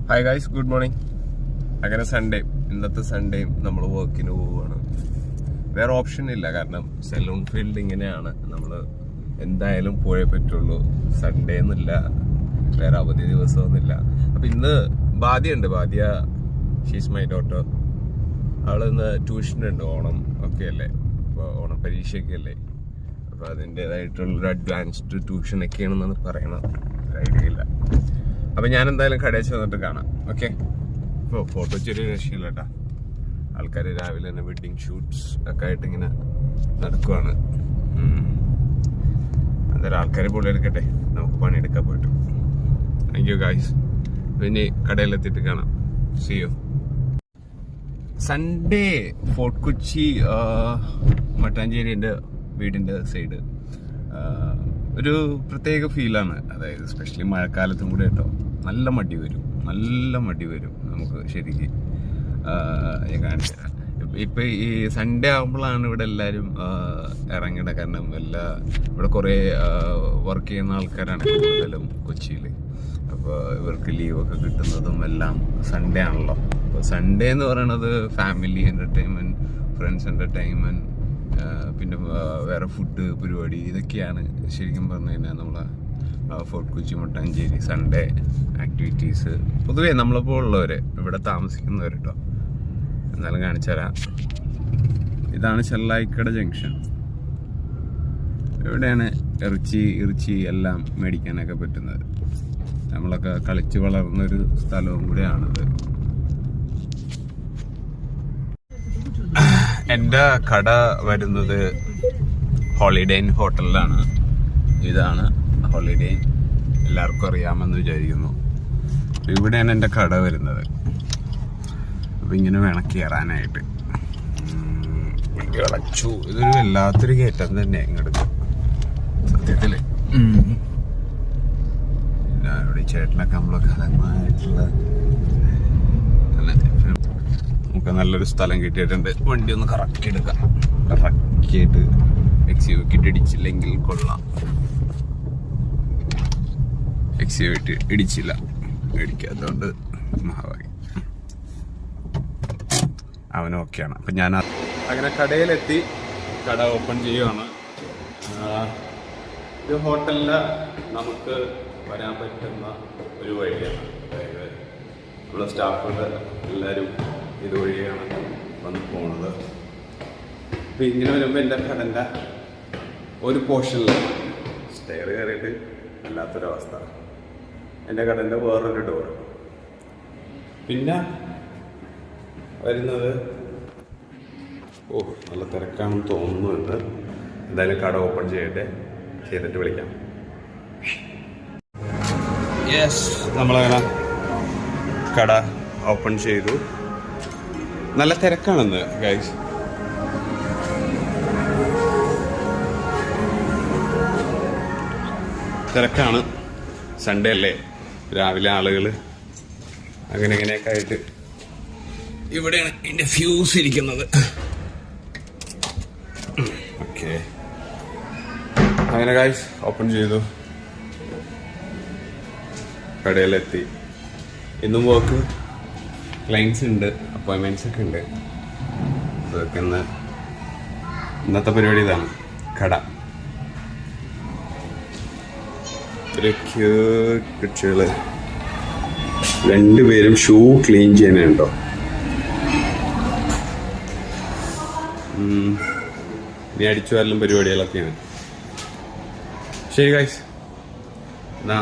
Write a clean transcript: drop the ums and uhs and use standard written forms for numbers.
Hi guys, good morning. അങ്ങനെ Sunday, ഇന്നത്തെ സൺഡേയും നമ്മൾ വർക്കിന് പോവുകയാണ്. വേറെ ഓപ്ഷൻ ഇല്ല, കാരണം സലൂൺ ഫീൽഡ് ഇങ്ങനെയാണ്. നമ്മൾ എന്തായാലും പോയേ പറ്റുള്ളൂ. സൺഡേ എന്നില്ല, വേറെ അവധി ദിവസമൊന്നുമില്ല. അപ്പം ഇന്ന് ബാധ്യയുണ്ട്. ബാധ്യ, ഷീസ് മൈ ഡോട്ടർ. അവളിന്ന് ട്യൂഷനുണ്ട്. ഓണം ഒക്കെ അല്ലേ, അപ്പോൾ ഓണം പരീക്ഷയൊക്കെ അല്ലേ. അപ്പോൾ അതിൻ്റെതായിട്ടുള്ളൊരു അഡ്വാൻസ്ഡ് ട്യൂഷനൊക്കെയാണെന്നാണ് പറയണം. ഐഡിയ ഇല്ല. അപ്പം ഞാൻ എന്തായാലും കടയിൽ ചെന്നിട്ട് കാണാം. ഓക്കെ. ഇപ്പോൾ ഫോട്ടോ ചെറിയ രക്ഷയില്ല കേട്ടോ. ആൾക്കാർ രാവിലെ തന്നെ വെഡ്ഡിങ് ഷൂട്ട്സ് ഒക്കെ ആയിട്ട് ഇങ്ങനെ നടക്കുവാണ്. എന്തായാലും ആൾക്കാരെ പോലെ എടുക്കട്ടെ, നമുക്ക് പണിയെടുക്കാൻ പോയിട്ട്. Thank you guys. പിന്നെ കടയിലെത്തിയിട്ട് കാണാം. See you. Sunday Fort Kochi Mattancherry എൻ്റെ വീടിൻ്റെ സൈഡ് ഒരു പ്രത്യേക ഫീലാണ്. അതായത് സ്പെഷ്യലി മഴക്കാലത്തും കൂടെ കേട്ടോ, നല്ല മടി വരും നമുക്ക് ശരിക്കും. ഞാൻ കാണിച്ചു തരാം. ഇപ്പം ഈ സൺഡേ ആകുമ്പോഴാണ് ഇവിടെ എല്ലാവരും ഇറങ്ങിയത്. കാരണം ഇവിടെ കുറേ വർക്ക് ചെയ്യുന്ന ആൾക്കാരാണ് കൂടുതലും കൊച്ചിയിൽ. അപ്പോൾ ഇവർക്ക് ലീവൊക്കെ കിട്ടുന്നതും എല്ലാം സൺഡേ ആണല്ലോ. അപ്പോൾ സൺഡേ എന്ന് പറയുന്നത് ഫാമിലി എൻ്റർടൈൻമെൻറ്റ്, ഫ്രണ്ട്സ് എൻ്റർടൈൻമെൻറ്റ്, പിന്നെ വേറെ ഫുഡ് പരിപാടി, ഇതൊക്കെയാണ് ശരിക്കും പറഞ്ഞു കഴിഞ്ഞാൽ നമ്മളെ fort Kochi Mattancherry Sunday activities. പൊതുവേ നമ്മളപ്പോൾ ഉള്ളവർ, ഇവിടെ താമസിക്കുന്നവർ കേട്ടോ. എന്നാലും കാണിച്ചു തരാം. ഇതാണ് ചെല്ലായിക്കട ജംഗ്ഷൻ. ഇവിടെയാണ് ഇറച്ചി എല്ലാം മേടിക്കാനൊക്കെ പറ്റുന്നത്. നമ്മളൊക്കെ കളിച്ച് വളർന്നൊരു സ്ഥലവും കൂടെയാണിത്. എൻ്റെ കട വരുന്നത് ഹോളിഡേ ഇൻ ഹോട്ടലിലാണ്. ഇതാണ് ഹോളിഡേ ഇൻ, എല്ലാവർക്കും അറിയാമെന്ന് വിചാരിക്കുന്നു. ഇവിടെയാണ് എൻ്റെ കട വരുന്നത്. അപ്പം ഇങ്ങനെ വേണം കയറാനായിട്ട്. വിളച്ചു. ഇതൊരു വല്ലാത്തൊരു കയറ്റം തന്നെ ഇങ്ങോട്ട് സത്യത്തിൽ. ഇവിടെ ചേട്ടനൊക്കെ നമ്മളൊക്കെ നമുക്ക് നല്ലൊരു സ്ഥലം കിട്ടിയിട്ടുണ്ട്. വണ്ടി ഒന്ന് കറക്റ്റ് എടുക്കാം. കറക്റ്റായിട്ട് എക്സിവേറ്റ് ഇടിച്ചില്ലെങ്കിൽ കൊള്ളാം. എക്സിവേറ്റ് ഇടിച്ചില്ല, ഇടിക്കാത്തതുകൊണ്ട് മഹാഭാഗ്യം. അവനൊക്കെയാണ്. അപ്പം ഞാൻ അങ്ങനെ കടയിലെത്തി. കട ഓപ്പൺ ചെയ്യുകയാണ്. ഇത് ഹോട്ടലിൽ നമുക്ക് വരാൻ പറ്റുന്ന ഒരു വഴിയാണ്. അതായത് ഉള്ള സ്റ്റാഫുകൾ എല്ലാവരും ഇതുവഴിയാണ് വന്ന് പോകുന്നത്. അപ്പം ഇങ്ങനെ വരുമ്പോൾ എൻ്റെ കടൻ്റെ ഒരു പോർഷനിൽ സ്റ്റെയർ കയറിയിട്ട് വല്ലാത്തൊരവസ്ഥ. എൻ്റെ കടൻ്റെ വേറൊരു ഡോർ. പിന്നെ വരുന്നത് നല്ല തിരക്കാണെന്ന് തോന്നുന്നുണ്ട്. എന്തായാലും കട ഓപ്പൺ ചെയ്തിട്ട് വിളിക്കാം. യെസ്, നമ്മളങ്ങനെ കട ഓപ്പൺ ചെയ്തു. നല്ല തിരക്കാണെന്ന് ഗൈസ്. തിരക്കാണ്. സൺഡേ അല്ലേ, രാവിലെ ആളുകൾ അങ്ങനെ ഇങ്ങനെയൊക്കെ ആയിട്ട്. ഇവിടെയാണ് ഇതിൻ്റെ ഫ്യൂസ് ഇരിക്കുന്നത്. ഓക്കെ, അങ്ങനെ ഗൈസ് ഓപ്പൺ ചെയ്തു. കടയിലെത്തി. ഇന്നും വർക്ക് ക്ലയൻസ് ഉണ്ട്, അപ്പോയിൻമെൻറ്റ്സ് ഒക്കെ ഉണ്ട്. അതൊക്കെ ഇന്നത്തെ പരിപാടി ഇതാണ്. കട ഒരു കുട്ടികള് രണ്ടുപേരും ഷൂ ക്ലീൻ ചെയ്യാനുണ്ടോ. ഇനി അടിച്ചു വരലും പരിപാടികളൊക്കെയാണ്. ശരി ഗൈസ്, എന്നാ